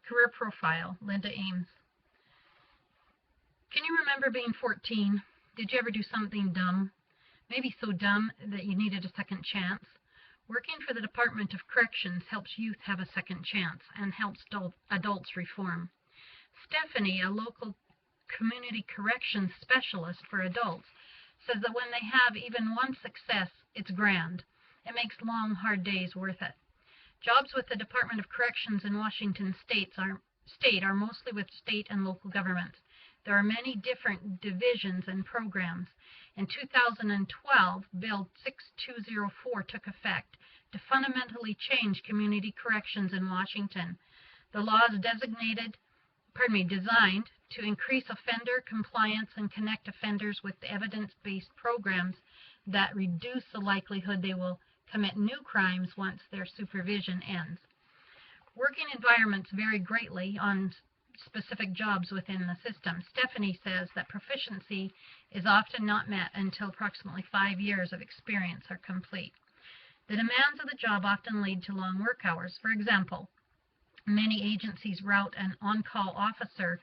Career profile, Linda Ames. Can you remember being 14? Did you ever do something dumb? Maybe so dumb that you needed a second chance? Working for the Department of Corrections helps youth have a second chance and helps adults reform. Stephanie, a local community corrections specialist for adults, says that when they have even one success, it's grand. It makes long, hard days worth it. Jobs with the Department of Corrections in Washington State are mostly with state and local governments. There are many different divisions and programs. In 2012, Bill 6204 took effect to fundamentally change community corrections in Washington. The law is designed to increase offender compliance and connect offenders with evidence-based programs that reduce the likelihood they will commit new crimes once their supervision ends. Working environments vary greatly on specific jobs within the system. Stephanie says that proficiency is often not met until approximately 5 years of experience are complete. The demands of the job often lead to long work hours. For example, many agencies rotate an on-call officer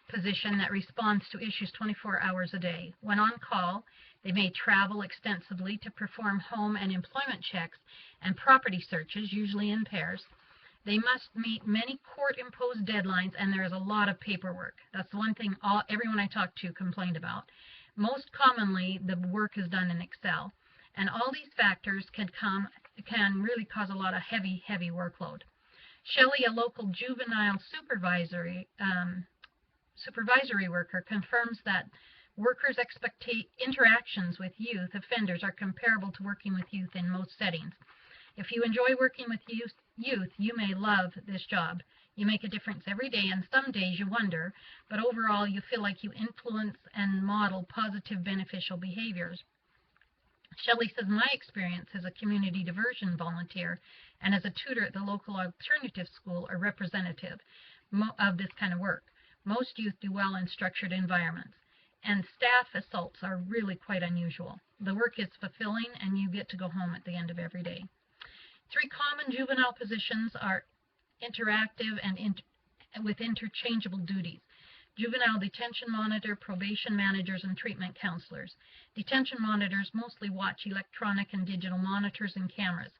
position that responds to issues 24 hours a day. When on call, they may travel extensively to perform home and employment checks and property searches, usually in pairs. They must meet many court-imposed deadlines, and there is a lot of paperwork. That's the one thing everyone I talked to complained about. Most commonly, the work is done in Excel, and all these factors can really cause a lot of heavy workload. Shelley, a local juvenile supervisory worker, confirms that workers' interactions with youth offenders are comparable to working with youth in most settings. If you enjoy working with youth, you may love this job. You make a difference every day, and some days you wonder, but overall you feel like you influence and model positive, beneficial behaviors. Shelley says, my experience as a community diversion volunteer and as a tutor at the local alternative school or representative of this kind of work. Most youth do well in structured environments, and staff assaults are really quite unusual. The work is fulfilling, and you get to go home at the end of every day. 3 common juvenile positions are interactive and with interchangeable duties. Juvenile detention monitor, probation managers, and treatment counselors. Detention monitors mostly watch electronic and digital monitors and cameras,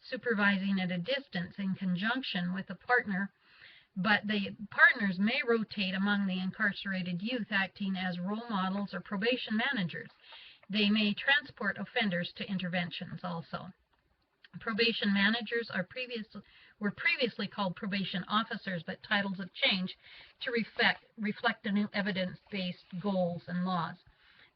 supervising at a distance in conjunction with a partner, but the partners may rotate among the incarcerated youth, acting as role models or probation managers. They may transport offenders to interventions also. Probation managers were previously called probation officers, but titles have changed to reflect the new evidence-based goals and laws.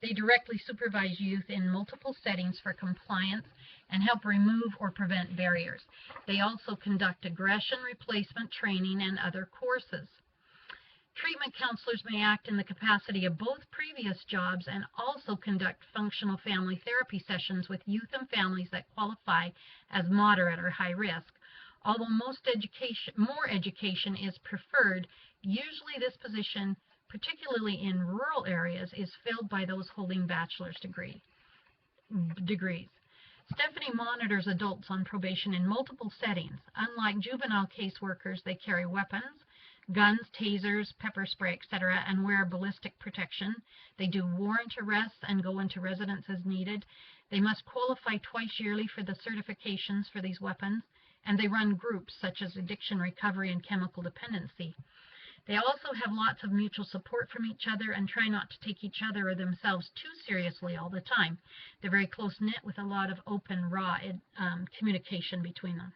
They directly supervise youth in multiple settings for compliance and help remove or prevent barriers. They also conduct aggression replacement training and other courses. Treatment counselors may act in the capacity of both previous jobs and also conduct functional family therapy sessions with youth and families that qualify as moderate or high risk. Although more education is preferred, usually this position, particularly in rural areas, is filled by those holding bachelor's degrees. Stephanie monitors adults on probation in multiple settings. Unlike juvenile caseworkers, they carry weapons, guns, tasers, pepper spray, etc., and wear ballistic protection. They do warrant arrests and go into residence as needed. They must qualify twice yearly for the certifications for these weapons, and they run groups such as addiction recovery and chemical dependency. They also have lots of mutual support from each other and try not to take each other or themselves too seriously all the time. They're very close-knit with a lot of open, raw communication between them.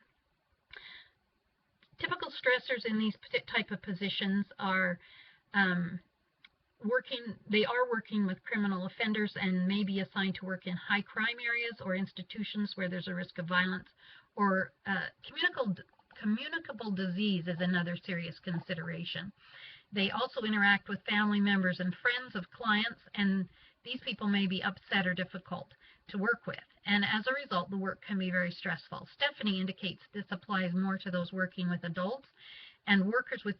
Typical stressors in these type of positions are working with criminal offenders and may be assigned to work in high crime areas or institutions where there's a risk of violence, or communicable disease is another serious consideration. They also interact with family members and friends of clients, and these people may be upset or difficult to work with, and as a result the work can be very stressful. Stephanie indicates this applies more to those working with adults, and workers with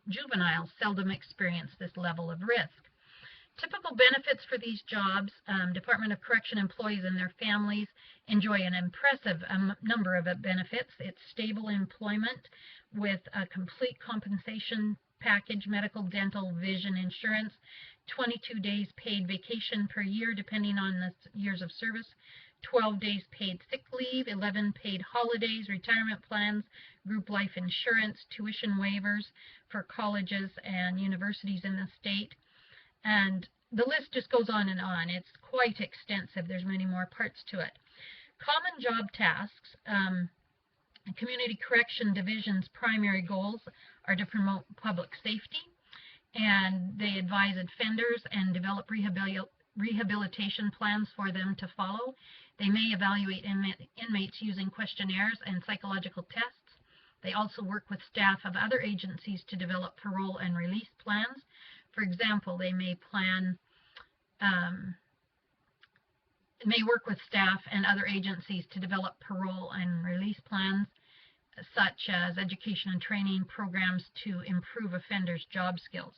juveniles seldom experience this level of risk. Typical benefits for these jobs: Department of Correction employees and their families enjoy an impressive number of benefits. It's stable employment with a complete compensation package, medical, dental, vision insurance, 22 days paid vacation per year depending on the years of service, 12 days paid sick leave, 11 paid holidays, retirement plans, group life insurance, tuition waivers for colleges and universities in the state. And the list just goes on and on. It's quite extensive. There's many more parts to it. Common job tasks. Community Correction Division's primary goals are to promote public safety, and they advise offenders and develop rehabilitation plans for them to follow. They may evaluate inmates using questionnaires and psychological tests. They also work with staff of other agencies to develop parole and release plans. For example, they may work with staff and other agencies to develop parole and release plans, such as education and training programs to improve offenders' job skills.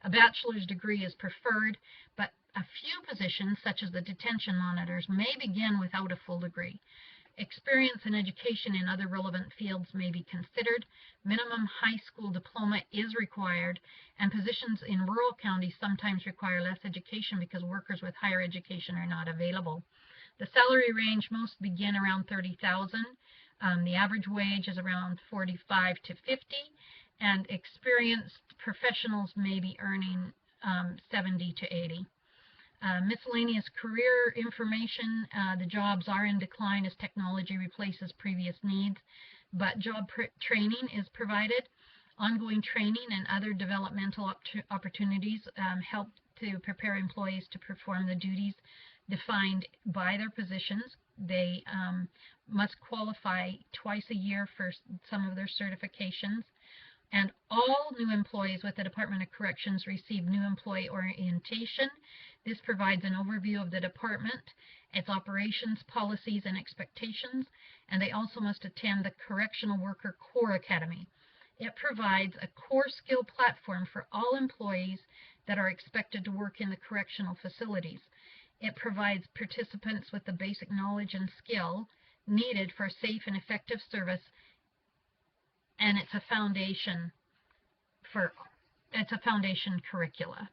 A bachelor's degree is preferred, but a few positions, such as the detention monitors, may begin without a full degree. Experience and education in other relevant fields may be considered. Minimum high school diploma is required, and positions in rural counties sometimes require less education because workers with higher education are not available. The salary range most begin around $30,000. The average wage is around $45 to $50, and experienced professionals may be earning $70 to $80. Miscellaneous career information. The jobs are in decline as technology replaces previous needs, but job training is provided. Ongoing training and other developmental opportunities help to prepare employees to perform the duties defined by their positions. They must qualify twice a year for some of their certifications. And all new employees with the Department of Corrections receive new employee orientation. This provides an overview of the department, its operations, policies, and expectations, and they also must attend the Correctional Worker Core Academy. It provides a core skill platform for all employees that are expected to work in the correctional facilities. It provides participants with the basic knowledge and skill needed for safe and effective service, and it's a foundation curricula.